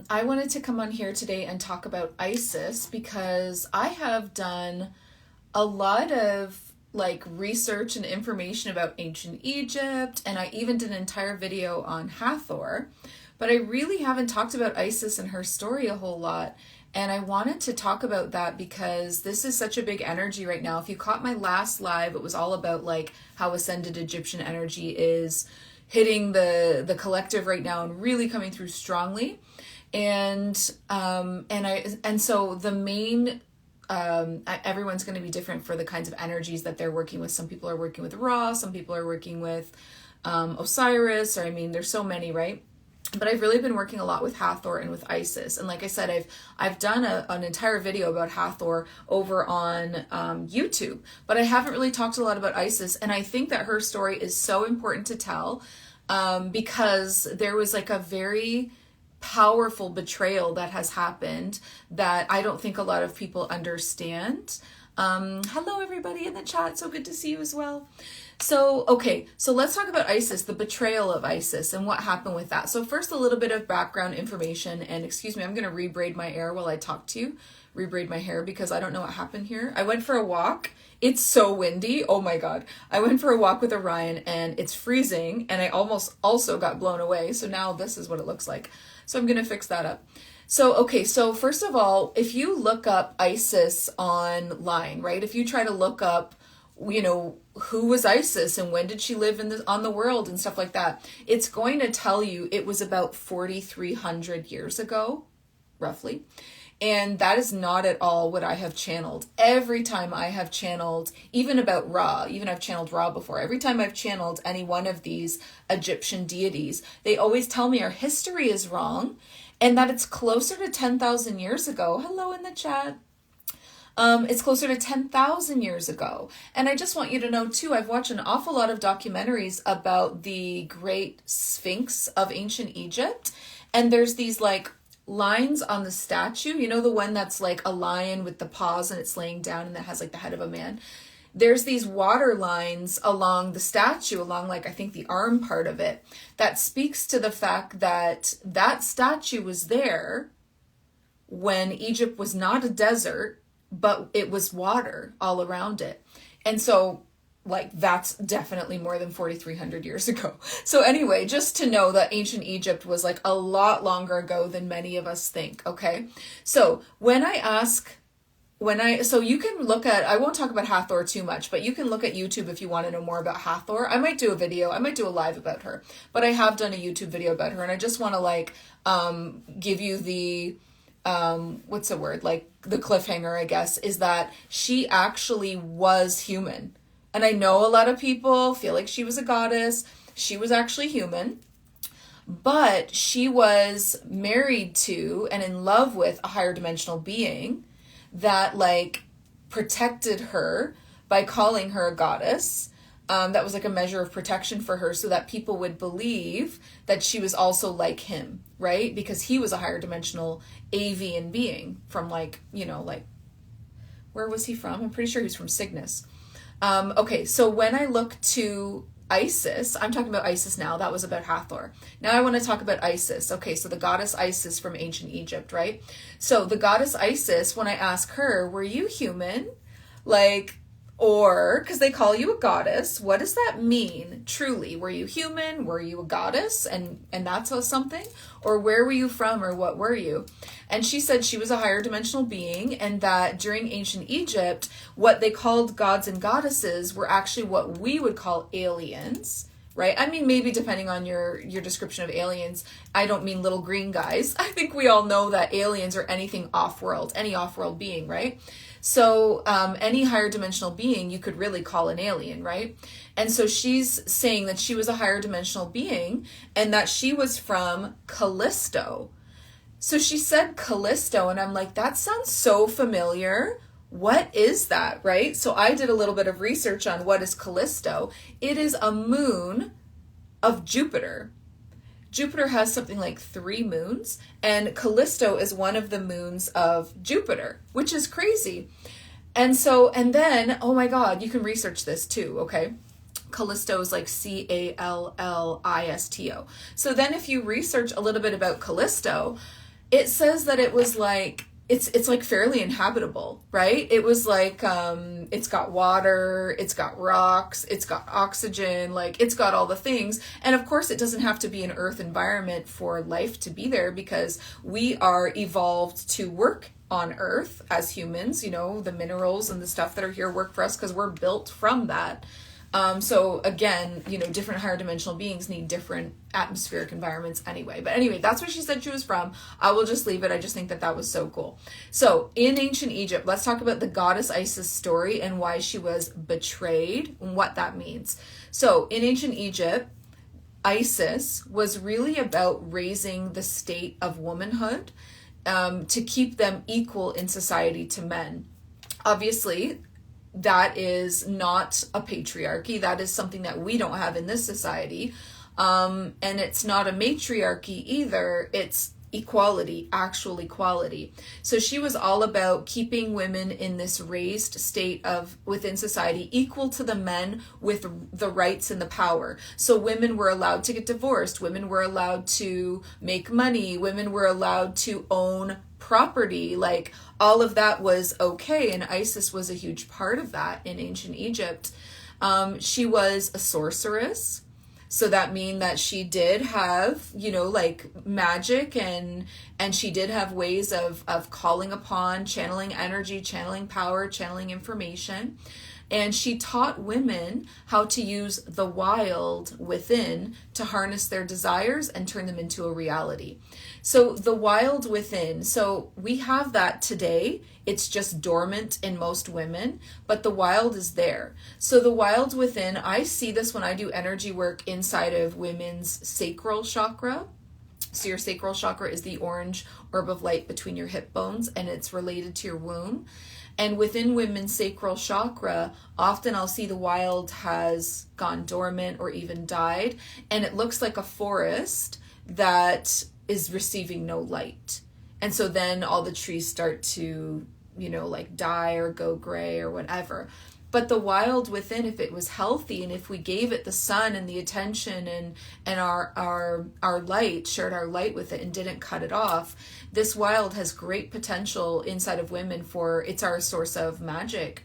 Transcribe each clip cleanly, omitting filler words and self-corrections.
I wanted to come on here today and talk about Isis because I have done a lot of like research and information about ancient Egypt, and I even did an entire video on Hathor, but I really haven't talked about Isis and her story a whole lot. And I wanted to talk about that because this is such a big energy right now. If you caught my last live, it was all about like how ascended Egyptian energy is hitting the collective right now and really coming through strongly. And so the main everyone's going to be different for the kinds of energies that they're working with. Some people are working with Ra, some people are working with Osiris, or I mean, there's so many, right? But I've really been working a lot with Hathor and with Isis. And like I said, I've done an entire video about Hathor over on YouTube, but I haven't really talked a lot about Isis. And I think that her story is so important to tell because there was like a very powerful betrayal that has happened that I don't think a lot of people understand. Hello everybody in the chat, so good to see you as well. So let's talk about Isis, the betrayal of Isis, and what happened with that. So first, a little bit of background information, and excuse me, I'm going to rebraid my hair while I talk to you. Rebraid my hair because I don't know what happened here. I went for a walk. It's so windy. Oh my God. I went for a walk with Orion and it's freezing, and I almost also got blown away. So now this is what it looks like. So I'm going to fix that up. So first of all, if you look up Isis online, right? If you try to look up, you know, who was Isis and when did she live on the world and stuff like that, it's going to tell you it was about 4,300 years ago, roughly. And that is not at all what I have channeled. Every time I have channeled, even about Ra, even I've channeled Ra before, every time I've channeled any one of these Egyptian deities, they always tell me our history is wrong and that it's closer to 10,000 years ago. Hello in the chat. It's closer to 10,000 years ago. And I just want you to know too, I've watched an awful lot of documentaries about the Great Sphinx of ancient Egypt. And there's these like lines on the statue, you know, the one that's like a lion with the paws and it's laying down and that has like the head of a man. There's these water lines along the statue, along like I think the arm part of it, that speaks to the fact that that statue was there when Egypt was not a desert, but it was water all around it. And so like that's definitely more than 4,300 years ago. So anyway, just to know that ancient Egypt was like a lot longer ago than many of us think. Okay. So so you can look at, I won't talk about Hathor too much, but you can look at YouTube if you want to know more about Hathor. I might do a video, I might do a live about her, but I have done a YouTube video about her. And I just want to like, give you the, what's the word? Like the cliffhanger, I guess, is that she actually was human. And I know a lot of people feel like she was a goddess. She was actually human, but she was married to and in love with a higher dimensional being that like protected her by calling her a goddess. That was like a measure of protection for her so that people would believe that she was also like him, right? Because he was a higher dimensional avian being from like, you know, like, where was he from? I'm pretty sure he's from Cygnus. So when I look to Isis, I'm talking about Isis now, that was about Hathor. Now I want to talk about Isis. Okay, so the goddess Isis from ancient Egypt, right? So the goddess Isis, when I ask her, were you human? Like, or, because they call you a goddess, what does that mean, truly? Were you human? Were you a goddess? And that's something? Or where were you from, or what were you? And she said she was a higher dimensional being, and that during ancient Egypt, what they called gods and goddesses were actually what we would call aliens, right? I mean, maybe depending on your description of aliens, I don't mean little green guys. I think we all know that aliens are anything off-world, any off-world being, right? So any higher dimensional being you could really call an alien, right? And so she's saying that she was a higher dimensional being and that she was from Callisto. So she said Callisto, and I'm like, that sounds so familiar. What is that, right? So I did a little bit of research on what is Callisto. It is a moon of Jupiter. Jupiter has something like 3 moons, and Callisto is one of the moons of Jupiter, which is crazy. And then, oh my God, you can research this too, okay? Callisto is like Callisto. So then if you research a little bit about Callisto, It says that it was like, it's like fairly inhabitable, right? It was like, it's got water, it's got rocks, it's got oxygen, like it's got all the things. And of course it doesn't have to be an earth environment for life to be there, because we are evolved to work on earth as humans. You know, the minerals and the stuff that are here work for us because we're built from that. So again, you know, different higher dimensional beings need different atmospheric environments anyway. But anyway, that's where she said she was from. I will just leave it. I just think that that was so cool. So in ancient Egypt, let's talk about the goddess Isis story and why she was betrayed and what that means. So in ancient Egypt, Isis was really about raising the state of womanhood, to keep them equal in society to men. Obviously, that is not a patriarchy. That is something that we don't have in this society. And it's not a matriarchy either. It's equality, actual equality. So she was all about keeping women in this raised state of within society equal to the men with the rights and the power. So women were allowed to get divorced. Women were allowed to make money. Women were allowed to own property. Like all of that was okay. And Isis was a huge part of that in ancient Egypt. She was a sorceress. So that mean that she did have, you know, like magic, and she did have ways of calling upon, channeling energy, channeling power, channeling information. And she taught women how to use the wild within to harness their desires and turn them into a reality. So the wild within, so we have that today. It's just dormant in most women, but the wild is there. So the wild within, I see this when I do energy work inside of women's sacral chakra. So your sacral chakra is the orange orb of light between your hip bones, and it's related to your womb. And within women's sacral chakra, often I'll see the wild has gone dormant or even died, and it looks like a forest that is receiving no light. And so then all the trees start to, you know, like die or go gray or whatever. But the wild within, if it was healthy and if we gave it the sun and the attention and our light, shared our light with it and didn't cut it off, this wild has great potential inside of women for, it's our source of magic.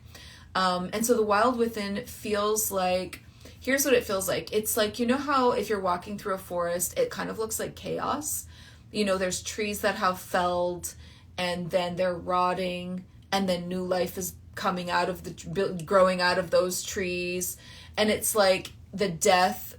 And so the wild within feels like, here's what it feels like. It's like, you know how if you're walking through a forest, it kind of looks like chaos. You know, there's trees that have felled and then they're rotting and then new life is coming out of growing out of those trees. And it's like the death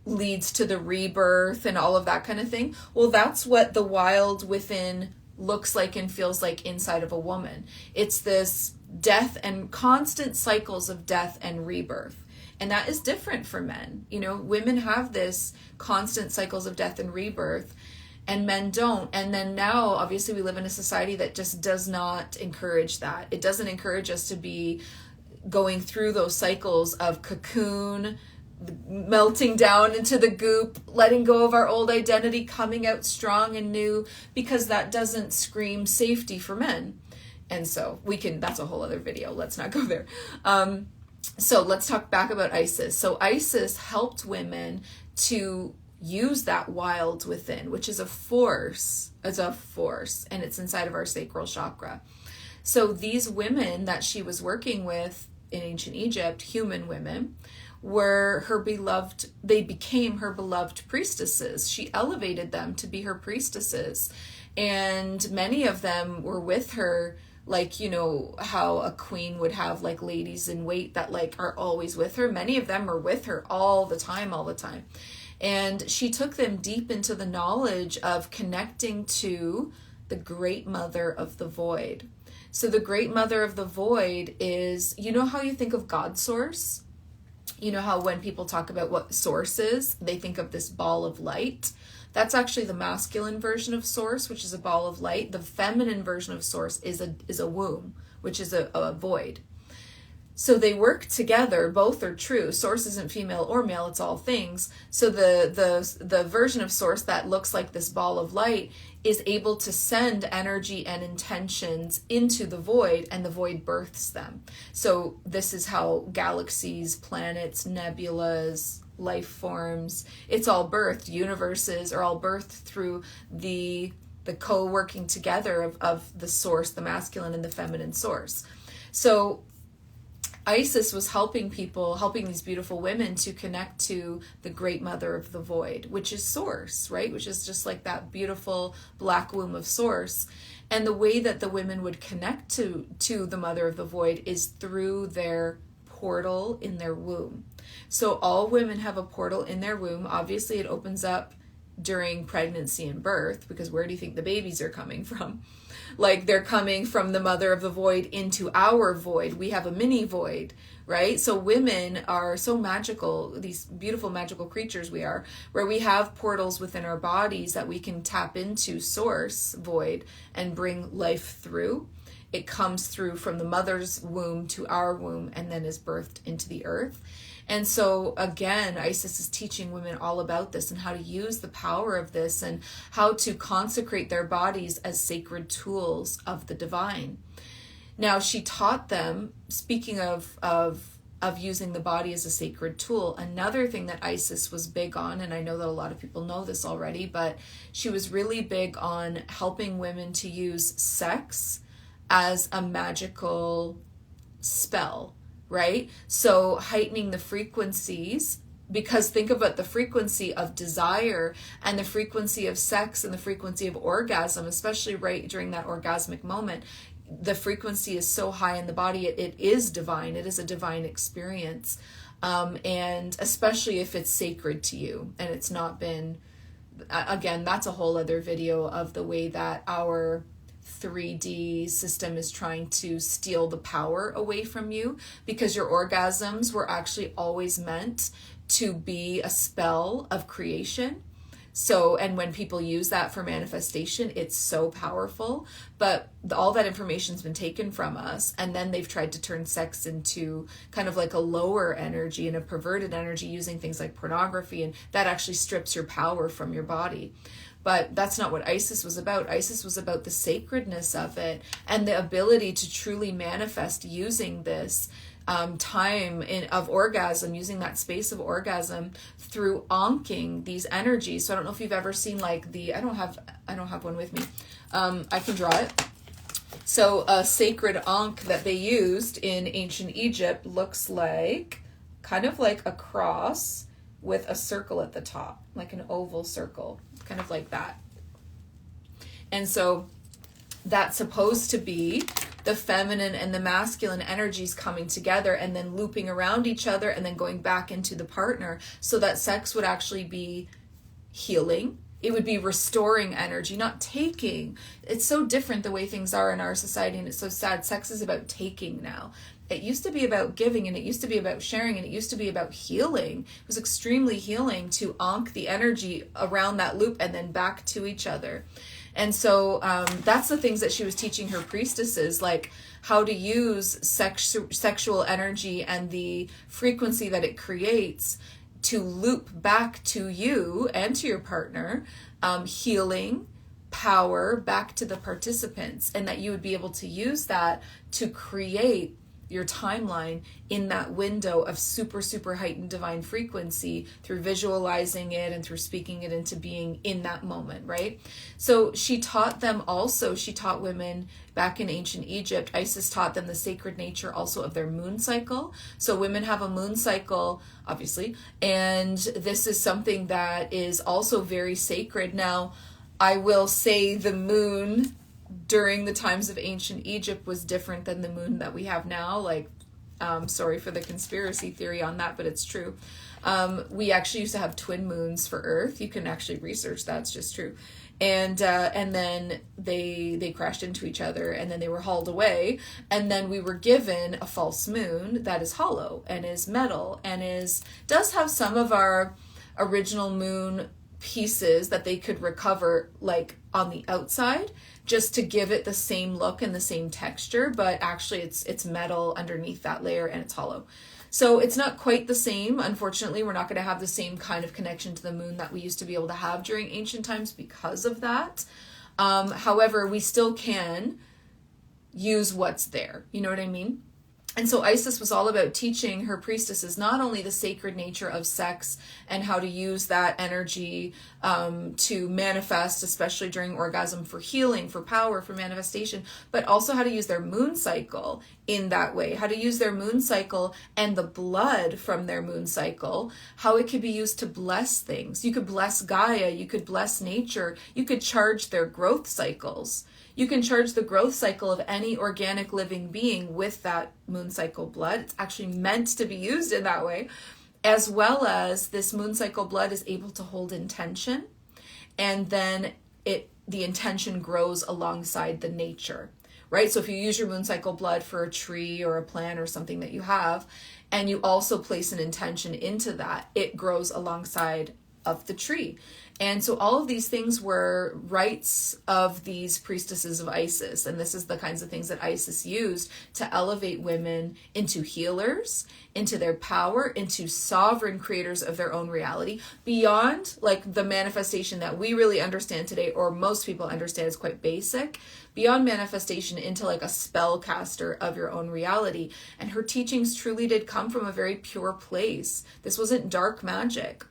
leads to the rebirth and all of that kind of thing. Well, that's what the wild within looks like and feels like inside of a woman. It's this death and constant cycles of death and rebirth. And that is different for men. You know, women have this constant cycles of death and rebirth, and men don't. And then now, obviously, we live in a society that just does not encourage that. It doesn't encourage us to be going through those cycles of cocoon, melting down into the goop, letting go of our old identity, coming out strong and new, because that doesn't scream safety for men. And so that's a whole other video. Let's not go there. So let's talk back about Isis. So Isis helped women to use that wild within, which is a force, and it's inside of our sacral chakra. So these women that she was working with in ancient Egypt, human women, were her beloved, they became her beloved priestesses. She elevated them to be her priestesses. And many of them were with her, like, you know, how a queen would have like ladies in wait that like are always with her. Many of them are with her all the time. And she took them deep into the knowledge of connecting to the great mother of the void. So the great mother of the void is, you know how you think of God source? You know how when people talk about what source is, they think of this ball of light. That's actually the masculine version of source, which is a ball of light. The feminine version of source is a womb, which is a void. So they work together. Both are true. Source isn't female or male. It's all things. So the version of source that looks like this ball of light is able to send energy and intentions into the void, and the void births them. So this is how galaxies, planets, nebulas, life forms, it's all birthed. Universes are all birthed through the the co-working together of the source, the masculine and the feminine source. So Isis was helping these beautiful women to connect to the great mother of the void, which is source, right? Which is just like that beautiful black womb of source. And the way that the women would connect to the mother of the void is through their portal in their womb. So all women have a portal in their womb. Obviously, it opens up during pregnancy and birth, because where do you think the babies are coming from? Like, they're coming from the mother of the void into our void. We have a mini void, right? So women are so magical, these beautiful magical creatures we are, where we have portals within our bodies that we can tap into source void and bring life through. It comes through from the mother's womb to our womb and then is birthed into the earth. And so again, Isis is teaching women all about this and how to use the power of this and how to consecrate their bodies as sacred tools of the divine. Now, she taught them, speaking of using the body as a sacred tool, another thing that Isis was big on, and I know that a lot of people know this already, but she was really big on helping women to use sex as a magical spell, right? So heightening the frequencies, because think about the frequency of desire and the frequency of sex and the frequency of orgasm, especially right during that orgasmic moment. The frequency is so high in the body, it is divine. It is a divine experience. And especially if it's sacred to you and it's not been, again, that's a whole other video of the way that our 3D system is trying to steal the power away from you, because your orgasms were actually always meant to be a spell of creation. So, and when people use that for manifestation, it's so powerful, but all that information's been taken from us, and then they've tried to turn sex into kind of like a lower energy and a perverted energy using things like pornography, and that actually strips your power from your body. But that's not what Isis was about. Isis was about the sacredness of it and the ability to truly manifest using this time of orgasm, using that space of orgasm through onking these energies. So I don't know if you've ever seen like I don't have one with me. I can draw it. So a sacred ankh that they used in ancient Egypt looks like kind of like a cross with a circle at the top, like an oval circle, kind of like that. And so that's supposed to be the feminine and the masculine energies coming together and then looping around each other and then going back into the partner, so that sex would actually be healing. It would be restoring energy, not taking. It's so different the way things are in our society, and it's so sad. Sex is about taking now. It used to be about giving, and it used to be about sharing, and it used to be about healing. It was extremely healing to ankh the energy around that loop and then back to each other. And so that's the things that she was teaching her priestesses, like how to use sexual energy and the frequency that it creates to loop back to you and to your partner, healing, power back to the participants, and that you would be able to use that to create your timeline in that window of super, super heightened divine frequency through visualizing it and through speaking it into being in that moment, right? So she taught women back in ancient Egypt, Isis taught them the sacred nature also of their moon cycle. So women have a moon cycle, obviously, and this is something that is also very sacred. Now, I will say the moon during the times of ancient Egypt was different than the moon that we have now. Like, sorry for the conspiracy theory on that, but it's true. We actually used to have twin moons for Earth. You can actually research that. It's just true. And then they crashed into each other, and then they were hauled away. And then we were given a false moon that is hollow and is metal and does have some of our original moon pieces that they could recover, like on the outside, just to give it the same look and the same texture, but actually it's metal underneath that layer and it's hollow. So it's not quite the same. Unfortunately, we're not going to have the same kind of connection to the moon that we used to be able to have during ancient times because of that. However, we still can use what's there. You know what I mean? And so Isis was all about teaching her priestesses not only the sacred nature of sex and how to use that energy to manifest, especially during orgasm, for healing, for power, for manifestation, but also how to use their moon cycle in that way, how to use their moon cycle and the blood from their moon cycle, how it could be used to bless things. You could bless Gaia, you could bless nature, you could charge their growth cycles. You can charge the growth cycle of any organic living being with that moon cycle blood. It's actually meant to be used in that way, as well as this moon cycle blood is able to hold intention, and then the intention grows alongside the nature, right? So if you use your moon cycle blood for a tree or a plant or something that you have, and you also place an intention into that, it grows alongside of the tree. And so all of these things were rites of these priestesses of Isis. And this is the kinds of things that Isis used to elevate women into healers, into their power, into sovereign creators of their own reality, beyond like the manifestation that we really understand today, or most people understand is quite basic, beyond manifestation into like a spellcaster of your own reality. And her teachings truly did come from a very pure place. This wasn't dark magic.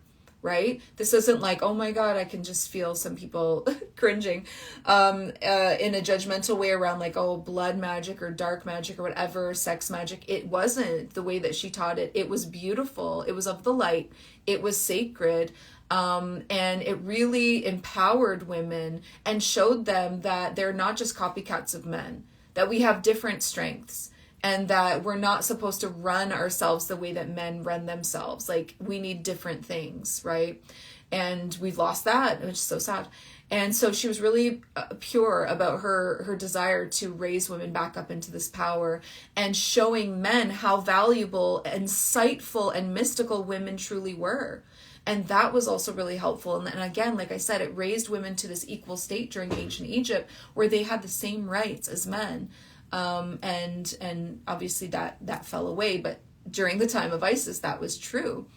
Right? This isn't like, oh my God, I can just feel some people cringing in a judgmental way around like, oh, blood magic or dark magic or whatever, sex magic. It wasn't the way that she taught it. It was beautiful. It was of the light. It was sacred. And it really empowered women and showed them that they're not just copycats of men, that we have different strengths. And that we're not supposed to run ourselves the way that men run themselves. Like, we need different things, right? And we've lost that, which is so sad. And so she was really pure about her desire to raise women back up into this power, and showing men how valuable, insightful, and mystical women truly were. And that was also really helpful. And again, like I said, it raised women to this equal state during ancient Egypt where they had the same rights as men. And obviously that fell away, but during the time of Isis, that was true.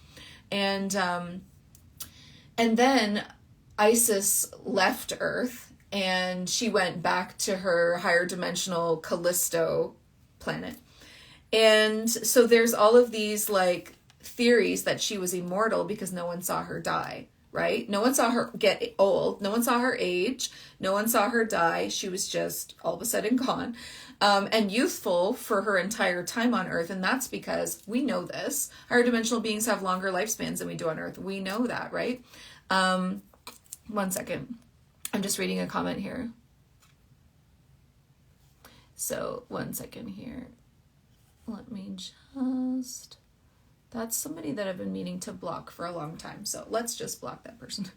And then Isis left Earth and she went back to her higher dimensional Callisto planet. And so there's all of these like theories that she was immortal because no one saw her die. Right? No one saw her get old. No one saw her age. No one saw her die. She was just all of a sudden gone. And youthful for her entire time on Earth. And that's because we know this. Higher dimensional beings have longer lifespans than we do on Earth. We know that, right? 1 second. I'm just reading a comment here. So 1 second here. Let me just... That's somebody that I've been meaning to block for a long time. So let's just block that person.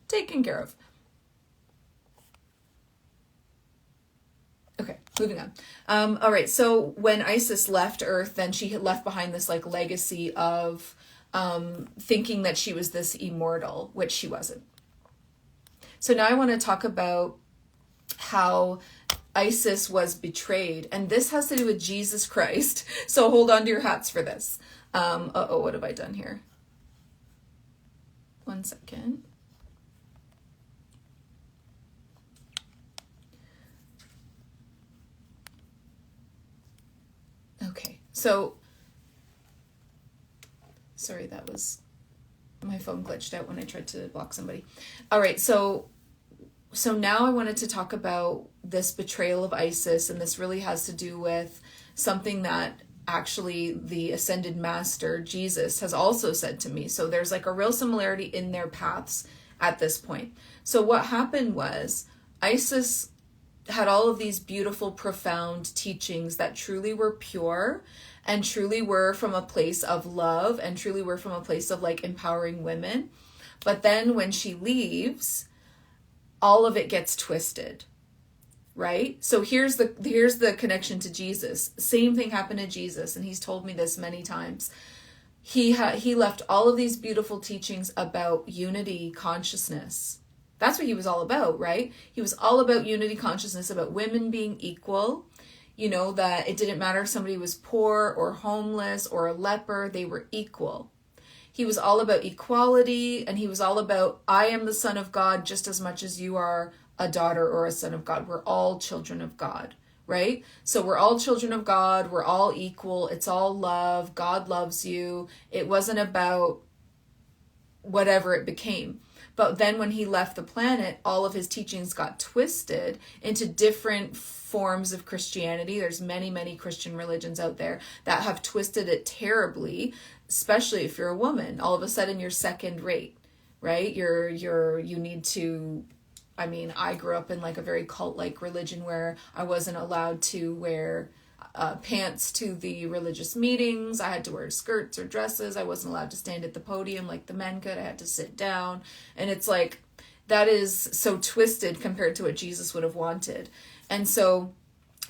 Taken care of. Okay, moving on. All right, so when Isis left Earth, then she had left behind this like legacy of thinking that she was this immortal, which she wasn't. So now I want to talk about how Isis was betrayed. And this has to do with Jesus Christ. So hold on to your hats for this. What have I done here? 1 second. Okay, so, sorry, that was, my phone glitched out when I tried to block somebody. All right, so now I wanted to talk about this betrayal of Isis, and this really has to do with something that actually the ascended master Jesus has also said to me. So there's like a real similarity in their paths at this point. So what happened was Isis had all of these beautiful, profound teachings that truly were pure and truly were from a place of love and truly were from a place of like empowering women. But then when she leaves, all of it gets twisted. Right? So here's the connection to Jesus. Same thing happened to Jesus, and he's told me this many times. He left all of these beautiful teachings about unity consciousness. That's what he was all about, right? He was all about unity consciousness, about women being equal. You know, that it didn't matter if somebody was poor or homeless or a leper, they were equal. He was all about equality, and he was all about, I am the son of God just as much as you are a daughter or a son of God. We're all children of God, right? So we're all children of God. We're all equal. It's all love. God loves you. It wasn't about whatever it became. But then when he left the planet, all of his teachings got twisted into different forms of Christianity. There's many, many Christian religions out there that have twisted it terribly, especially if you're a woman. All of a sudden you're second rate, right? You need to, I mean, I grew up in like a very cult-like religion where I wasn't allowed to wear pants to the religious meetings. I had to wear skirts or dresses. I wasn't allowed to stand at the podium like the men could. I had to sit down. And it's like, that is so twisted compared to what Jesus would have wanted. And so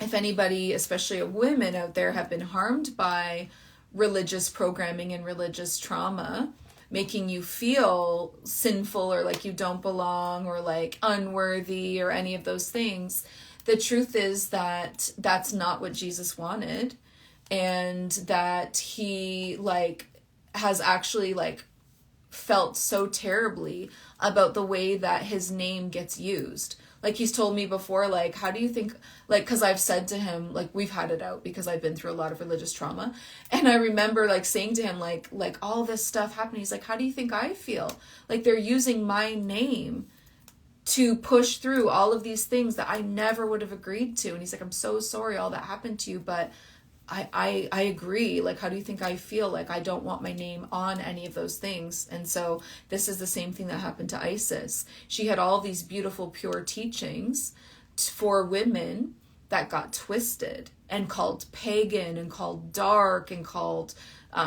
if anybody, especially women out there, have been harmed by religious programming and religious trauma, making you feel sinful or like you don't belong or like unworthy or any of those things, the truth is that that's not what Jesus wanted, and that he like has actually like felt so terribly about the way that his name gets used. Like he's told me before, like, how do you think, like, because I've said to him, like, we've had it out because I've been through a lot of religious trauma. And I remember like saying to him, like all this stuff happened. He's like, how do you think I feel? Like they're using my name to push through all of these things that I never would have agreed to. And he's like, I'm so sorry all that happened to you, but I agree. Like, how do you think I feel? Like, I don't want my name on any of those things. And so this is the same thing that happened to Isis. She had all these beautiful, pure teachings for women that got twisted and called pagan and called dark and called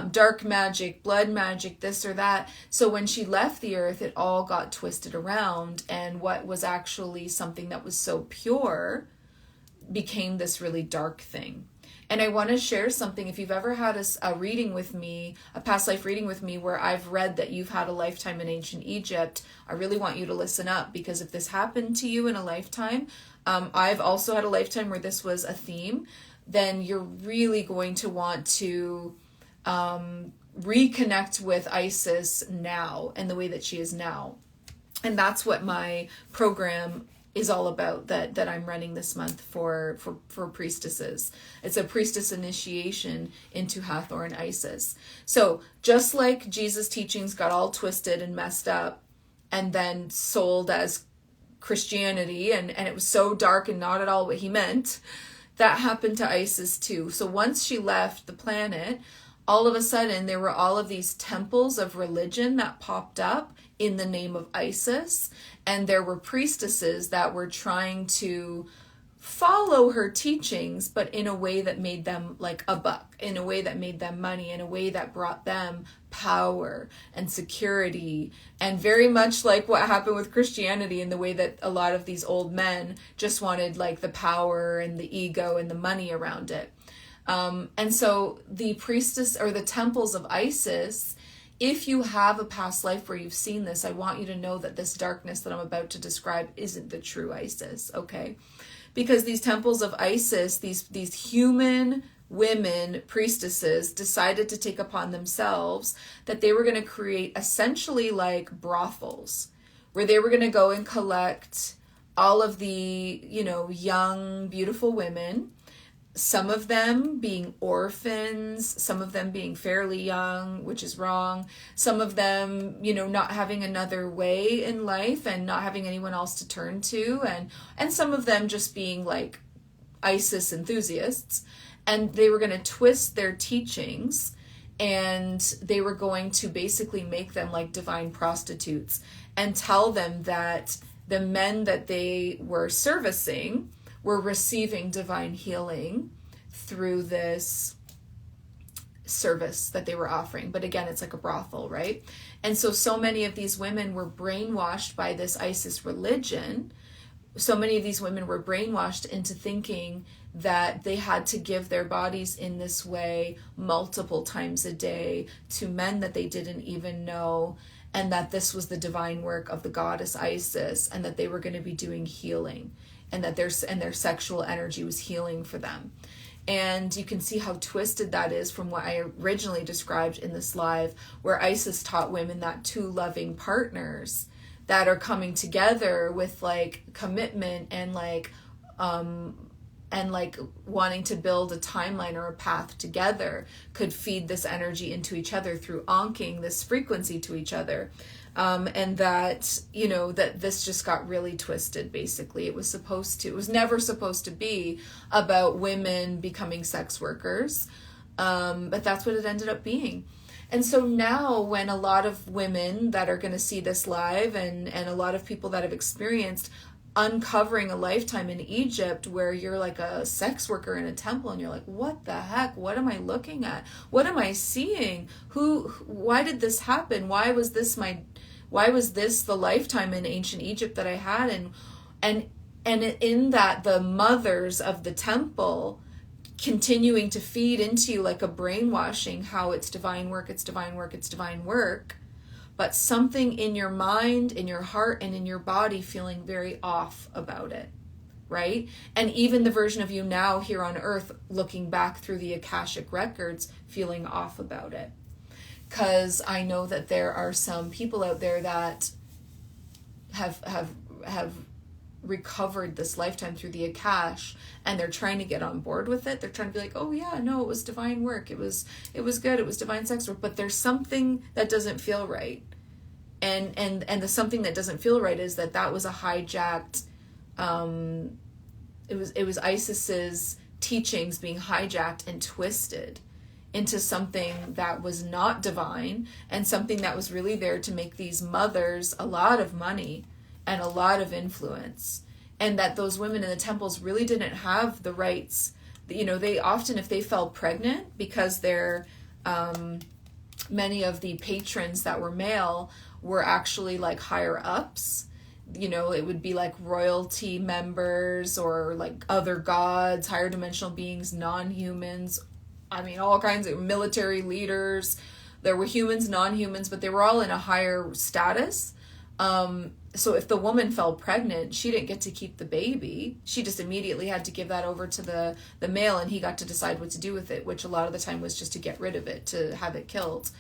dark magic, blood magic, this or that. So when she left the earth, it all got twisted around, and what was actually something that was so pure became this really dark thing. And I want to share something. If you've ever had a reading with me, a past life reading with me, where I've read that you've had a lifetime in ancient Egypt, I really want you to listen up, because if this happened to you in a lifetime, I've also had a lifetime where this was a theme, then you're really going to want to reconnect with Isis now and the way that she is now. And that's what my program is all about, that I'm running this month for priestesses. It's a priestess initiation into Hathor and Isis. So just like Jesus' teachings got all twisted and messed up and then sold as Christianity, and it was so dark and not at all what he meant, that happened to Isis too. So once she left the planet, all of a sudden there were all of these temples of religion that popped up in the name of Isis, and there were priestesses that were trying to follow her teachings, but in a way that made them like a buck, in a way that made them money, in a way that brought them power and security, and very much like what happened with Christianity, in the way that a lot of these old men just wanted like the power and the ego and the money around it. And so the priestess or the temples of Isis, if you have a past life where you've seen this, I want you to know that this darkness that I'm about to describe isn't the true Isis, okay? Because these temples of Isis, these human women priestesses decided to take upon themselves that they were going to create essentially like brothels, where they were going to go and collect all of the, young, beautiful women, some of them being orphans, some of them being fairly young, which is wrong, some of them, not having another way in life and not having anyone else to turn to, and some of them just being like Isis enthusiasts. And they were going to twist their teachings, and they were going to basically make them like divine prostitutes and tell them that the men that they were servicing were receiving divine healing through this service that they were offering. But again, it's like a brothel, right? And so many of these women were brainwashed by this Isis religion. So many of these women were brainwashed into thinking that they had to give their bodies in this way multiple times a day to men that they didn't even know, and that this was the divine work of the goddess Isis, and that they were going to be doing healing, and that their sexual energy was healing for them. And you can see how twisted that is from what I originally described in this live, where Isis taught women that two loving partners that are coming together with like commitment and like and like wanting to build a timeline or a path together could feed this energy into each other through onking this frequency to each other. And that, you know, that this just got really twisted, basically. It was never supposed to be about women becoming sex workers, but that's what it ended up being. And so now when a lot of women that are going to see this live, and a lot of people that have experienced uncovering a lifetime in Egypt where you're like a sex worker in a temple and you're like, what the heck? What am I looking at? What am I seeing? Why did this happen? Why was this the lifetime in ancient Egypt that I had? And in that, the mothers of the temple continuing to feed into you like a brainwashing, how it's divine work, it's divine work, it's divine work, but something in your mind, in your heart, and in your body feeling very off about it, right? And even the version of you now here on earth, looking back through the Akashic records, feeling off about it. Because I know that there are some people out there that have recovered this lifetime through the Akash, and they're trying to get on board with it. They're trying to be like, oh yeah, no, it was divine work. It was good. It was divine sex work. But there's something that doesn't feel right. And the something that doesn't feel right is that was a hijacked, it was Isis's teachings being hijacked and twisted into something that was not divine, and something that was really there to make these mothers a lot of money and a lot of influence. And that those women in the temples really didn't have the rights. You know, they often, if they fell pregnant, because they're many of the patrons that were male were actually like higher ups. You know, it would be like royalty members or like other gods, higher dimensional beings, non-humans. I mean, all kinds of military leaders. There were humans, non-humans, but they were all in a higher status. So if the woman fell pregnant, she didn't get to keep the baby. She just immediately had to give that over to the male, and he got to decide what to do with it, which a lot of the time was just to get rid of it, to have it killed.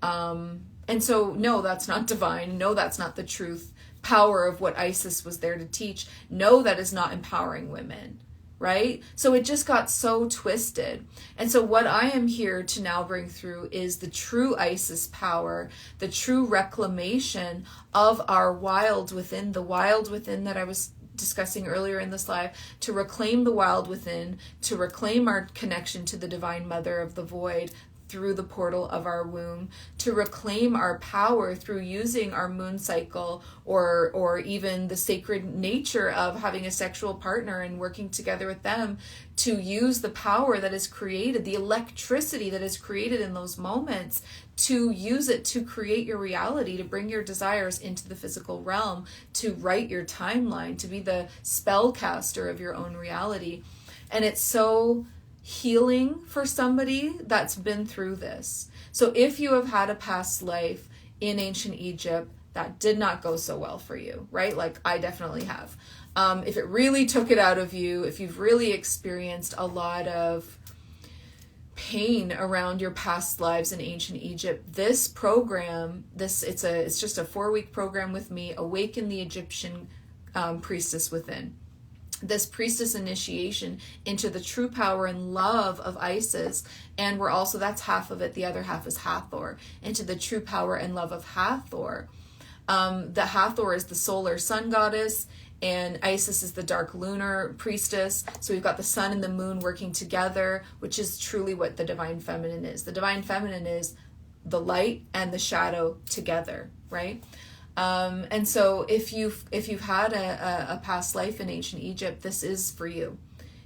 And so, no, that's not divine. No, that's not the truth power of what Isis was there to teach. No, that is not empowering women. Right? So it just got so twisted. And so what I am here to now bring through is the true Isis power, the true reclamation of our wild within, the wild within that I was discussing earlier in this live, to reclaim the wild within, to reclaim our connection to the Divine Mother of the Void through the portal of our womb, to reclaim our power through using our moon cycle, or even the sacred nature of having a sexual partner and working together with them, to use the power that is created, the electricity that is created in those moments, to use it to create your reality, to bring your desires into the physical realm, to write your timeline, to be the spellcaster of your own reality. And it's so healing for somebody that's been through this. So if you have had a past life in ancient Egypt that did not go so well for you, right? Like I definitely have. If it really took it out of you, if you've really experienced a lot of pain around your past lives in ancient Egypt, this program, it's just a 4-week program with me, Awaken the Egyptian Priestess Within. This priestess initiation into the true power and love of Isis. And we're also, that's half of it. The other half is Hathor, into the true power and love of Hathor. The Hathor is the solar sun goddess, and Isis is the dark lunar priestess. So we've got the sun and the moon working together, which is truly what the divine feminine is. The divine feminine is the light and the shadow together, right? And so if you've had a past life in ancient Egypt, this is for you.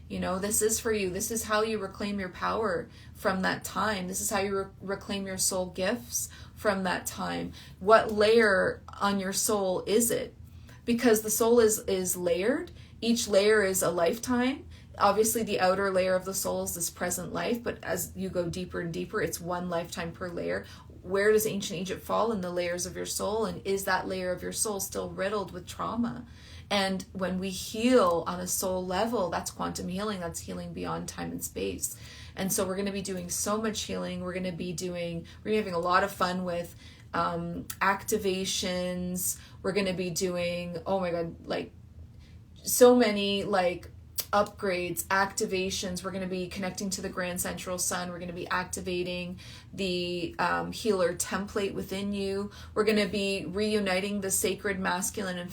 You know, this is for you. This is how you reclaim your power from that time. This is how you reclaim your soul gifts from that time. What layer on your soul is it? Because the soul is layered. Each layer is a lifetime. Obviously, the outer layer of the soul is this present life, but as you go deeper and deeper, it's one lifetime per layer. Where does ancient Egypt fall in the layers of your soul? And is that layer of your soul still riddled with trauma? And when we heal on a soul level, that's quantum healing. That's healing beyond time and space. And so we're going to be doing so much healing. We're going to be having a lot of fun with activations. We're going to be doing, oh my God, like so many like upgrades, activations. We're going to be connecting to the Grand Central Sun. We're going to be activating the healer template within you. We're going to be reuniting the sacred masculine and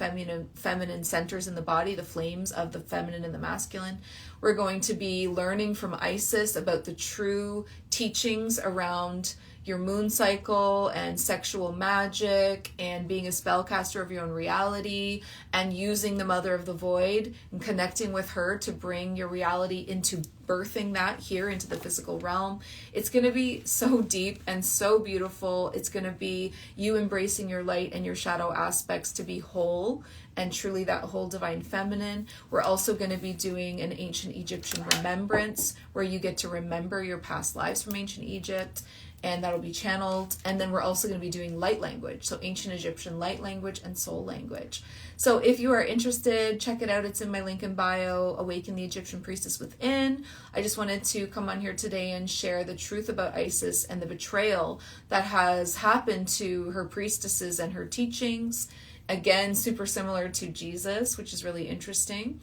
feminine centers in the body, the flames of the feminine and the masculine. We're going to be learning from Isis about the true teachings around your moon cycle and sexual magic and being a spellcaster of your own reality and using the mother of the void and connecting with her to bring your reality into birthing that here into the physical realm. It's going to be so deep and so beautiful. It's going to be you embracing your light and your shadow aspects to be whole and truly that whole divine feminine. We're also going to be doing an ancient Egyptian remembrance where you get to remember your past lives from ancient Egypt, and that'll be channeled. And then we're also going to be doing light language, so ancient Egyptian light language and soul language. So if you are interested, check it out. It's in my link in bio, Awaken the Egyptian Priestess Within. I just wanted to come on here today and share the truth about Isis and the betrayal that has happened to her priestesses and her teachings. Again, super similar to Jesus, which is really interesting.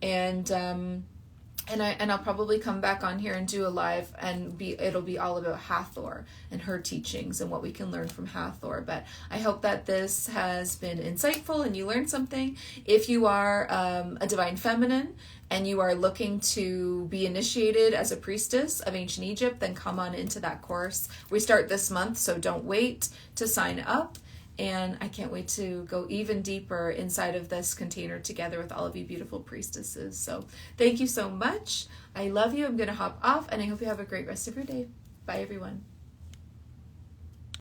And I'll probably come back on here and do a live, and it'll be all about Hathor and her teachings and what we can learn from Hathor. But I hope that this has been insightful and you learned something. If you are a divine feminine and you are looking to be initiated as a priestess of ancient Egypt, then come on into that course. We start this month, so don't wait to sign up. And I can't wait to go even deeper inside of this container together with all of you beautiful priestesses. So thank you so much. I love you. I'm going to hop off, and I hope you have a great rest of your day. Bye, everyone.